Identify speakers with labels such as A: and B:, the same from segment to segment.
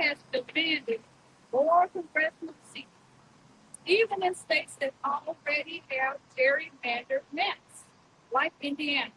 A: has demanded more congressional seats, even in states that already have gerrymandered maps, like Indiana.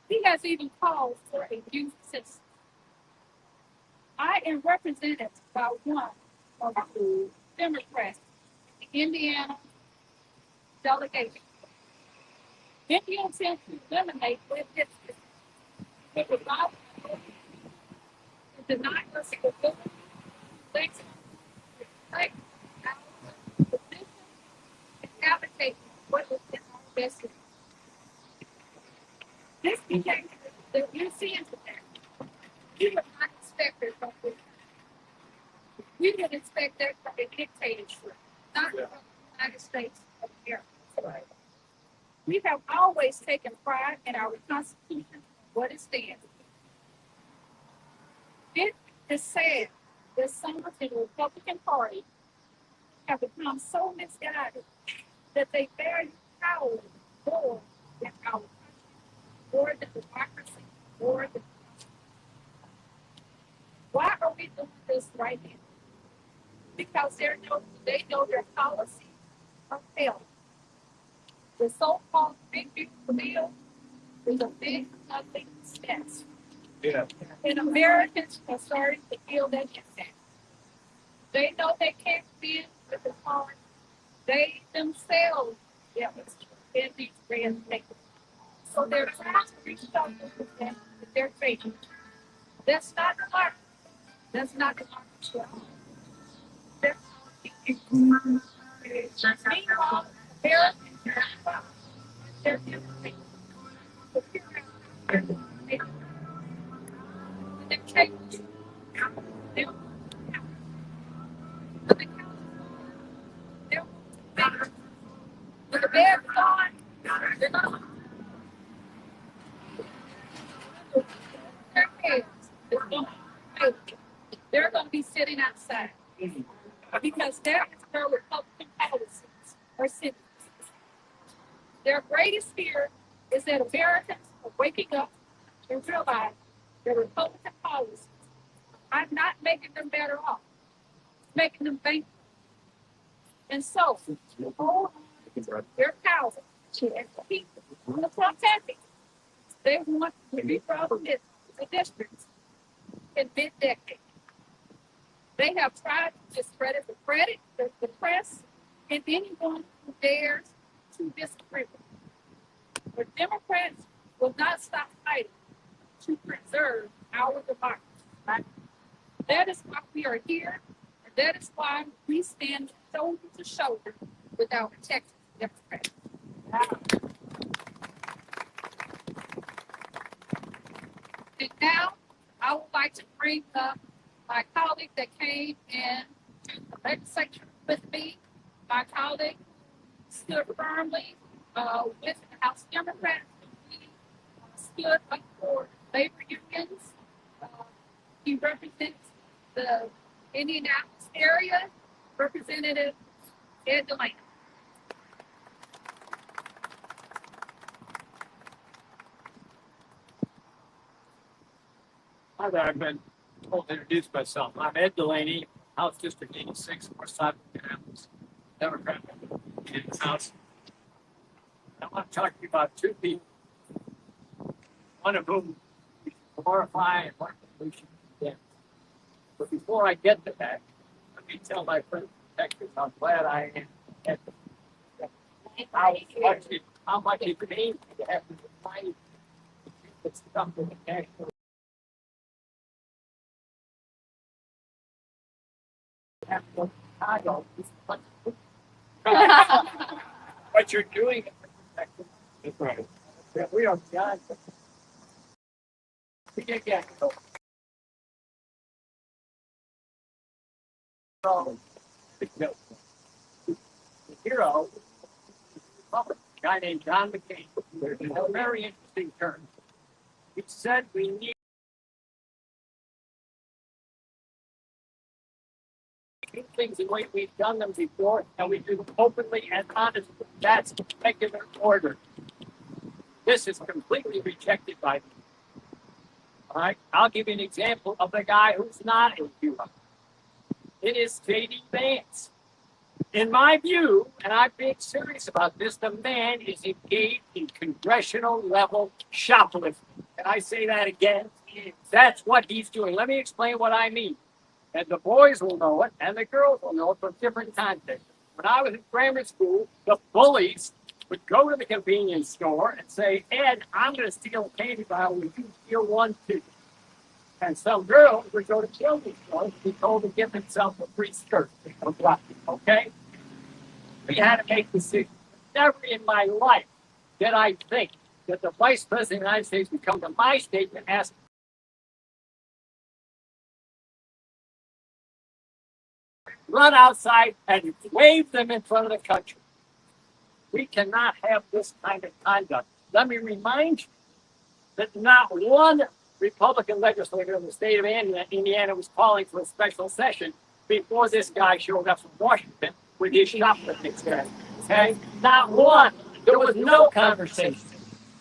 A: He has even called for a youth census. I am represented by one of the Democrats, the Indiana delegation. Indiana intends to eliminate with districts, which would allow to deny us the ability to elect our position and advocate for what is in our best interest. This became the new incident. We would not expect it from this. We didn't expect that from a dictatorship, not from the United States of America. Right. We have always taken pride in our Constitution and what it stands for. It is sad that some in the Republican Party have become so misguided that they value power more than our country, more than democracy, more than. Why are we doing this right now? Because they know their policies are failing. The so-called big beautiful bill is a big, ugly mess. Yeah. And Americans are starting to feel that impact. They know they can't win with the party. They themselves in these red states. So they're trying to reach out to their faith. That's not democracy. That's not democracy. That's meanwhile, Americans they're different. They're changed. When the bear is gone, they're not their heads. They're going to be sitting outside because that is their Republican policies or citizens. Their greatest fear is that Americans are waking up and realize their Republican policies are not making them better off, making them bankrupt. And so, hold on their power and keep the Trump happy. They want to be prominent in the districts in mid-decade. They have tried to discredit the press, and anyone who dares to disagree with them. But Democrats will not stop fighting to preserve our democracy. Right? That is why we are here, and that is why we stand shoulder to shoulder with our Texas Democrats. And now, I would like to bring up my colleague that came in to the legislature with me. My colleague stood firmly with the House Democrats. He stood up for labor unions. He represents the Indianapolis area, Representative Ed Delaney.
B: Hi there, I've been told to introduce myself. I'm Ed Delaney, House District 86, Northside Indianapolis, Democrat in the House. I want to talk to you about two people, one of whom we should glorify and one we should condemn. But before I get to that, let me tell my friends in Texas how glad I am at how much it means to have this fight that's come to the national. What you're doing is right. We are beyond. We can't get the hero, a guy named John McCain. There's a very interesting term. He said we need things the way we've done them before, and we do them openly and honestly. That's regular order. This is completely rejected by me. All right, I'll give you an example of the guy who's not in Cuba. It is JD Vance. In my view, and I'm being serious about this, the man is engaged in congressional level shoplifting. And I say that again. That's what he's doing. Let me explain what I mean. And the boys will know it, and the girls will know it from different contexts. When I was in grammar school, the bullies would go to the convenience store and say, Ed, I'm going to steal a candy bar. Will you steal one too? And some girls would go to children's stores and be told to give themselves a free skirt. Okay? We had to make decisions. Never in my life did I think that the Vice President of the United States would come to my state and ask, run outside and wave them in front of the country. We cannot have this kind of conduct. Let me remind you that not one Republican legislator in the state of Indiana was calling for a special session before this guy showed up from Washington with his shoplifting scandal. Okay? Not one. There was no conversation.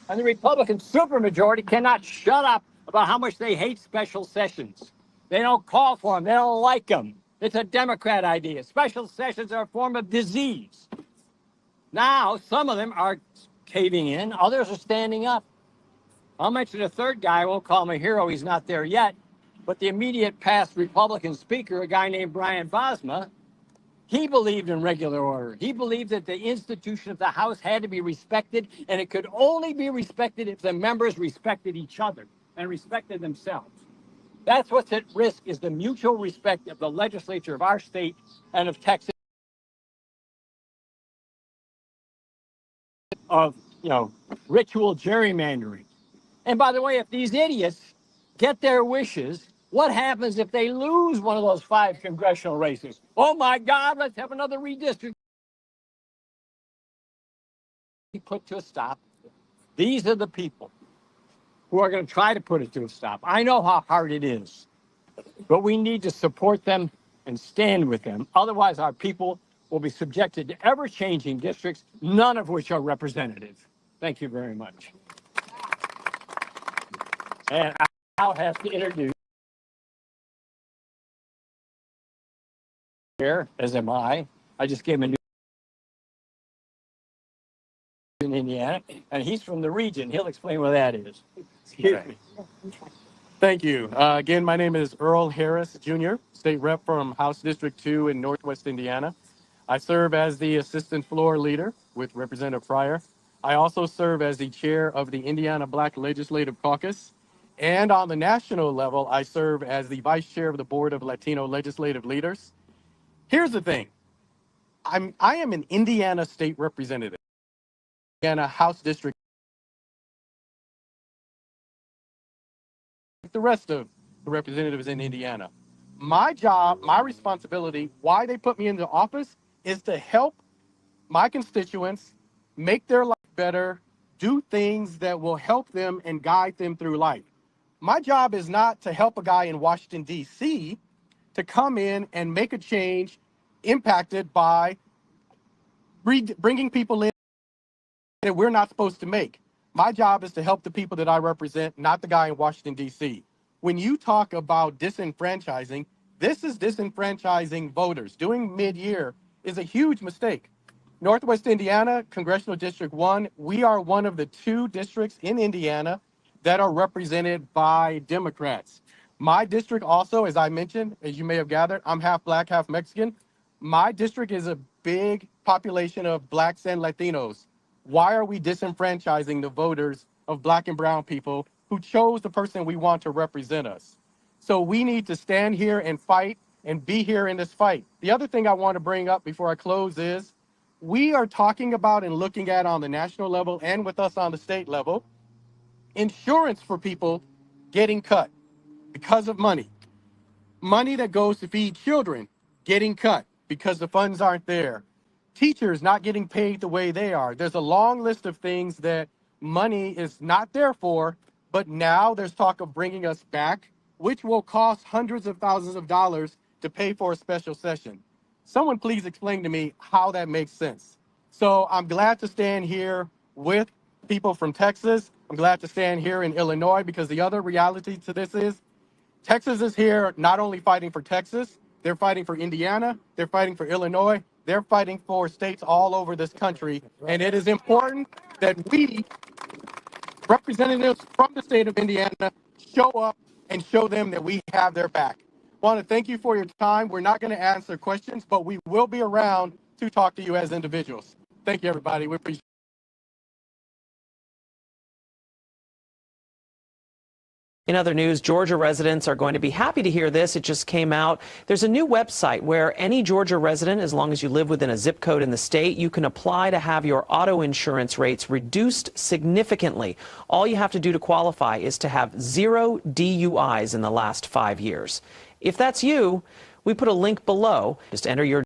B: And the Republican supermajority cannot shut up about how much they hate special sessions. They don't call for them. They don't like them. It's a Democrat idea. Special sessions are a form of disease. Now, some of them are caving in. Others are standing up. I'll mention a third guy. I won't call him a hero. He's not there yet. But the immediate past Republican speaker, a guy named Brian Bosma, he believed in regular order. He believed that the institution of the House had to be respected, and it could only be respected if the members respected each other and respected themselves. That's what's at risk, is the mutual respect of the legislature of our state and of Texas, of, ritual gerrymandering. And by the way, if these idiots get their wishes, what happens if they lose one of those 5 congressional races? Oh my God, let's have another redistricting. Put to a stop. These are the people who are going to try to put it to a stop. I know how hard it is, but we need to support them and stand with them. Otherwise, our people will be subjected to ever-changing districts, none of which are representative. Thank you very much. And I'll have to introduce here, as am I. I just gave him a new in Indiana, and he's from the region. He'll explain what that is. Excuse me.
C: Thank you. Again, my name is Earl Harris, Jr., State Rep from House District 2 in Northwest Indiana. I serve as the Assistant Floor Leader with Representative Pryor. I also serve as the Chair of the Indiana Black Legislative Caucus. And on the national level, I serve as the Vice Chair of the Board of Latino Legislative Leaders. Here's the thing. I am an Indiana State Representative, Indiana House District, the rest of the representatives in Indiana. My job, my responsibility, why they put me into office is to help my constituents make their life better, do things that will help them and guide them through life. My job is not to help a guy in Washington, D.C. to come in and make a change impacted by bringing people in that we're not supposed to make. My job is to help the people that I represent, not the guy in Washington, D.C. When you talk about disenfranchising, this is disenfranchising voters. Doing mid-year is a huge mistake. Northwest Indiana, Congressional District 1, we are one of the 2 districts in Indiana that are represented by Democrats. My district also, as I mentioned, as you may have gathered, I'm half Black, half Mexican. My district is a big population of Blacks and Latinos. Why are we disenfranchising the voters of Black and brown people who chose the person we want to represent us? So we need to stand here and fight and be here in this fight. The other thing I want to bring up before I close is we are talking about and looking at on the national level and with us on the state level, insurance for people getting cut because of money. Money that goes to feed children getting cut because the funds aren't there. Teachers not getting paid the way they are. There's a long list of things that money is not there for, but now there's talk of bringing us back, which will cost hundreds of thousands of dollars to pay for a special session. Someone please explain to me how that makes sense. So I'm glad to stand here with people from Texas. I'm glad to stand here in Illinois because the other reality to this is Texas is here not only fighting for Texas, they're fighting for Indiana, they're fighting for Illinois, they're fighting for states all over this country. And it is important that we, representatives from the state of Indiana, show up and show them that we have their back. I want to thank you for your time. We're not going to answer questions, but we will be around to talk to you as individuals. Thank you, everybody. We appreciate it.
D: In other news, Georgia residents are going to be happy to hear this. It just came out. There's a new website where any Georgia resident, as long as you live within a zip code in the state, you can apply to have your auto insurance rates reduced significantly. All you have to do to qualify is to have 0 DUIs in the last 5 years. If that's you, we put a link below. Just enter your